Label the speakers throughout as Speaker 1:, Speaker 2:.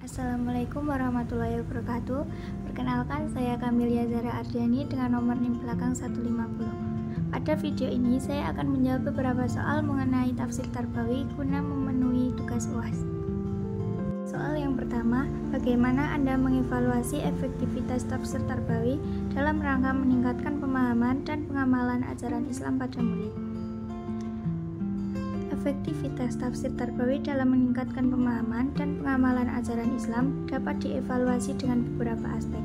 Speaker 1: Assalamualaikum warahmatullahi wabarakatuh. Perkenalkan, saya Kamilia Zara Ardiani dengan nomor NIM belakang 150. Pada video ini saya akan menjawab beberapa soal mengenai tafsir Tarbawi guna memenuhi tugas UAS. Soal yang pertama, bagaimana Anda mengevaluasi efektivitas tafsir Tarbawi dalam rangka meningkatkan pemahaman dan pengamalan ajaran Islam pada murid? Efektivitas tafsir Tarbawi dalam meningkatkan pemahaman dan pengamalan ajaran Islam dapat dievaluasi dengan beberapa aspek.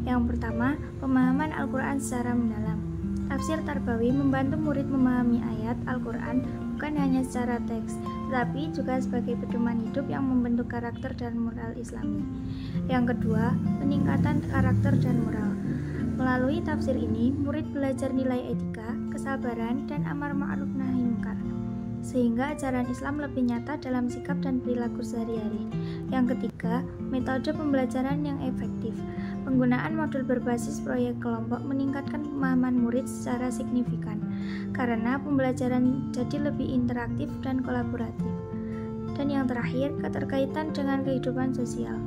Speaker 1: Yang pertama, pemahaman Al-Quran secara mendalam. Tafsir Tarbawi membantu murid memahami ayat Al-Quran bukan hanya secara teks, tetapi juga sebagai pedoman hidup yang membentuk karakter dan moral Islami. Yang kedua, peningkatan karakter dan moral. Melalui tafsir ini, murid belajar nilai etika, kesabaran, dan amar ma'ruf nahi munkar, sehingga ajaran Islam lebih nyata dalam sikap dan perilaku sehari-hari. Yang ketiga, metode pembelajaran yang efektif. Penggunaan modul berbasis proyek kelompok meningkatkan pemahaman murid secara signifikan, karena pembelajaran jadi lebih interaktif dan kolaboratif. Dan yang terakhir, keterkaitan dengan kehidupan sosial.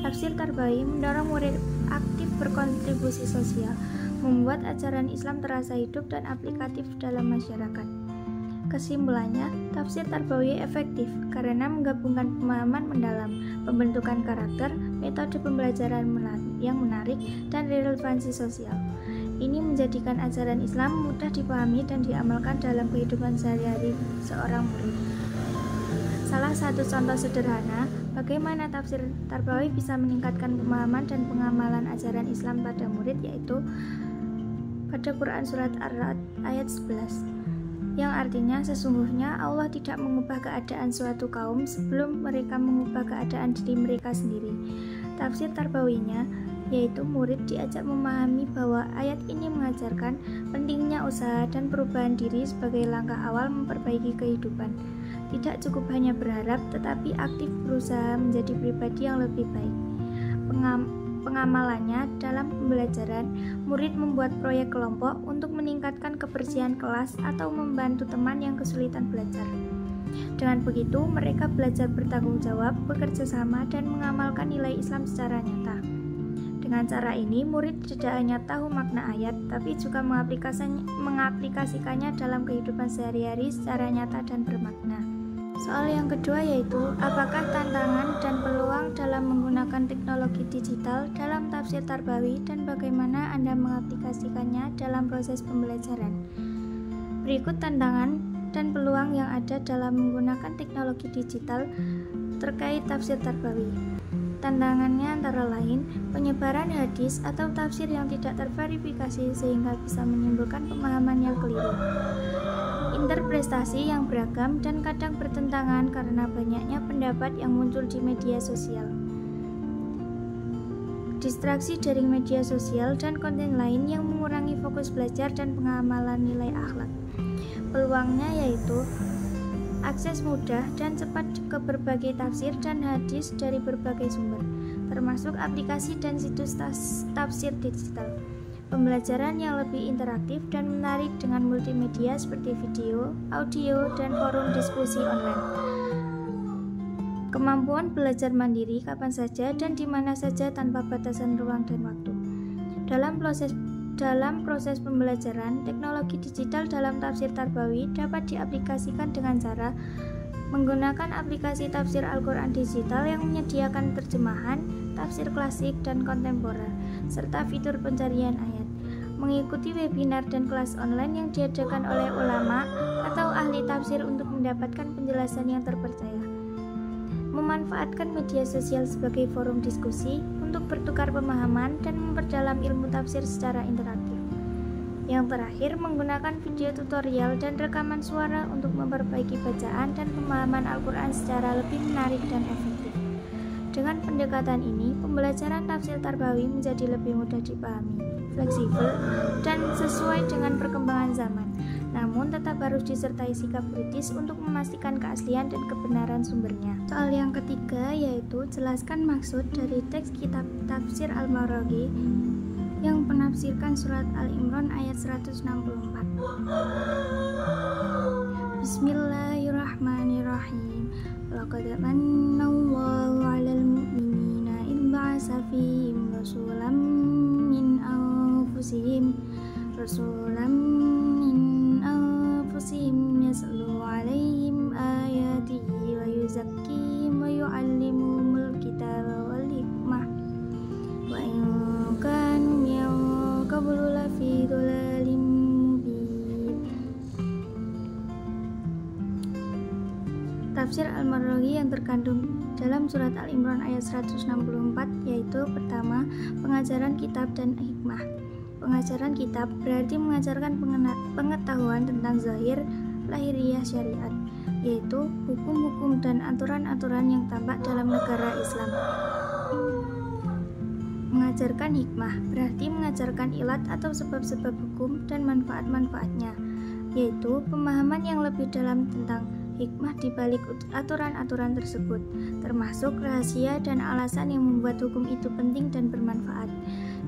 Speaker 1: Tafsir Tarbawi mendorong murid aktif berkontribusi sosial, membuat ajaran Islam terasa hidup dan aplikatif dalam masyarakat. Kesimpulannya, tafsir Tarbawi efektif karena menggabungkan pemahaman mendalam, pembentukan karakter, metode pembelajaran yang menarik, dan relevansi sosial. Ini menjadikan ajaran Islam mudah dipahami dan diamalkan dalam kehidupan sehari-hari seorang murid. Salah satu contoh sederhana bagaimana tafsir Tarbawi bisa meningkatkan pemahaman dan pengamalan ajaran Islam pada murid yaitu pada Quran Surat Ar-Ra'd ayat 11. Yang artinya sesungguhnya Allah tidak mengubah keadaan suatu kaum sebelum mereka mengubah keadaan diri mereka sendiri. Tafsir Tarbawinya yaitu murid diajak memahami bahwa ayat ini mengajarkan pentingnya usaha dan perubahan diri sebagai langkah awal memperbaiki kehidupan. Tidak cukup hanya berharap, tetapi aktif berusaha menjadi pribadi yang lebih baik. Pengamalannya dalam pembelajaran, murid membuat proyek kelompok untuk meningkatkan kebersihan kelas atau membantu teman yang kesulitan belajar. Dengan begitu, mereka belajar bertanggung jawab, bekerja sama, dan mengamalkan nilai Islam secara nyata. Dengan cara ini, murid tidak hanya tahu makna ayat, tapi juga mengaplikasikannya dalam kehidupan sehari-hari secara nyata dan bermakna. Soal yang kedua yaitu, apakah tantangan dan peluang dalam menggunakan teknologi digital dalam tafsir Tarbawi dan bagaimana Anda mengaplikasikannya dalam proses pembelajaran? Berikut tantangan dan peluang yang ada dalam menggunakan teknologi digital terkait tafsir Tarbawi. Tantangannya antara lain, penyebaran hadis atau tafsir yang tidak terverifikasi sehingga bisa menimbulkan pemahaman yang keliru. Interpretasi yang beragam dan kadang bertentangan karena banyaknya pendapat yang muncul di media sosial. Distraksi dari media sosial dan konten lain yang mengurangi fokus belajar dan pengamalan nilai akhlak. Peluangnya yaitu akses mudah dan cepat ke berbagai tafsir dan hadis dari berbagai sumber, termasuk aplikasi dan situs tafsir digital. Pembelajaran yang lebih interaktif dan menarik dengan multimedia seperti video, audio, dan forum diskusi online. Kemampuan belajar mandiri kapan saja dan di mana saja tanpa batasan ruang dan waktu. Dalam proses pembelajaran, teknologi digital dalam tafsir Tarbawi dapat diaplikasikan dengan cara menggunakan aplikasi tafsir Al-Quran digital yang menyediakan terjemahan, tafsir klasik dan kontemporer, serta fitur pencarian ayat, mengikuti webinar dan kelas online yang diadakan oleh ulama atau ahli tafsir untuk mendapatkan penjelasan yang terpercaya, memanfaatkan media sosial sebagai forum diskusi untuk bertukar pemahaman dan memperdalam ilmu tafsir secara interaktif. Yang terakhir, menggunakan video tutorial dan rekaman suara untuk memperbaiki bacaan dan pemahaman Al-Quran secara lebih menarik dan efektif. Dengan pendekatan ini, pembelajaran tafsir Tarbawi menjadi lebih mudah dipahami, fleksibel, dan sesuai dengan perkembangan zaman. Namun tetap harus disertai sikap kritis untuk memastikan keaslian dan kebenaran sumbernya. Soal yang ketiga yaitu jelaskan maksud dari teks kitab tafsir Al-Maraghi yang menafsirkan surat Al-Imran ayat 164. Bismillahirrahmanirrahim. Laqad manallahu 'alal mu'minin rasulam min anfusihim yatlu alaihim ayatihi wa yuzakkihim wa yu'allimuhumul kitaba wal hikmah wa in kanu min qablu lafi dhalalin mubin. Tafsir Al-Marraghi yang terkandung dalam surat Al-Imran ayat 164 yaitu pertama, pengajaran kitab dan hikmah. Pengajaran kitab berarti mengajarkan pengetahuan tentang zahir lahiriah syariat, yaitu hukum-hukum dan aturan-aturan yang tampak dalam negara Islam. Mengajarkan hikmah berarti mengajarkan ilat atau sebab-sebab hukum dan manfaat-manfaatnya, yaitu pemahaman yang lebih dalam tentang hikmah di balik aturan-aturan tersebut, termasuk rahasia dan alasan yang membuat hukum itu penting dan bermanfaat.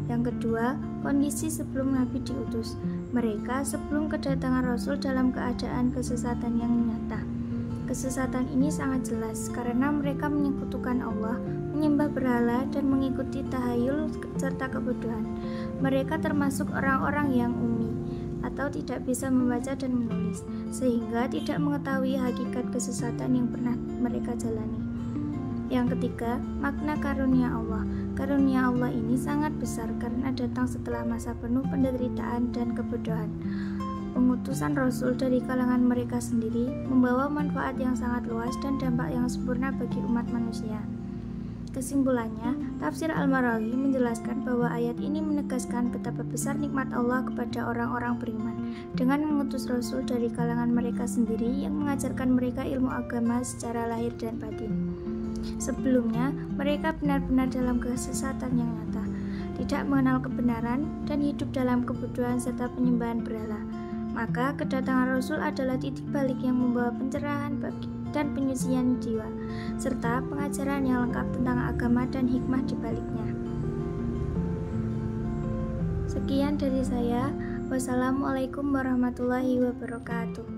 Speaker 1: Yang kedua, kondisi sebelum Nabi diutus. Mereka sebelum kedatangan Rasul dalam keadaan kesesatan yang nyata. Kesesatan ini sangat jelas karena mereka menyekutukan Allah, menyembah berhala, dan mengikuti tahayul serta kebodohan. Mereka termasuk orang-orang yang ummi atau tidak bisa membaca dan menulis, sehingga tidak mengetahui hakikat kesesatan yang pernah mereka jalani. Yang ketiga, makna karunia Allah. Karunia Allah ini sangat besar karena datang setelah masa penuh penderitaan dan kebodohan. Pengutusan Rasul dari kalangan mereka sendiri membawa manfaat yang sangat luas dan dampak yang sempurna bagi umat manusia. Kesimpulannya, tafsir Al-Marraghi menjelaskan bahwa ayat ini menegaskan betapa besar nikmat Allah kepada orang-orang beriman dengan mengutus Rasul dari kalangan mereka sendiri yang mengajarkan mereka ilmu agama secara lahir dan batin. Sebelumnya, mereka benar-benar dalam kesesatan yang nyata, tidak mengenal kebenaran, dan hidup dalam kebodohan serta penyembahan berhala. Maka kedatangan Rasul adalah titik balik yang membawa pencerahan dan penyucian jiwa, serta pengajaran yang lengkap tentang agama dan hikmah di baliknya. Sekian dari saya. Wassalamualaikum warahmatullahi wabarakatuh.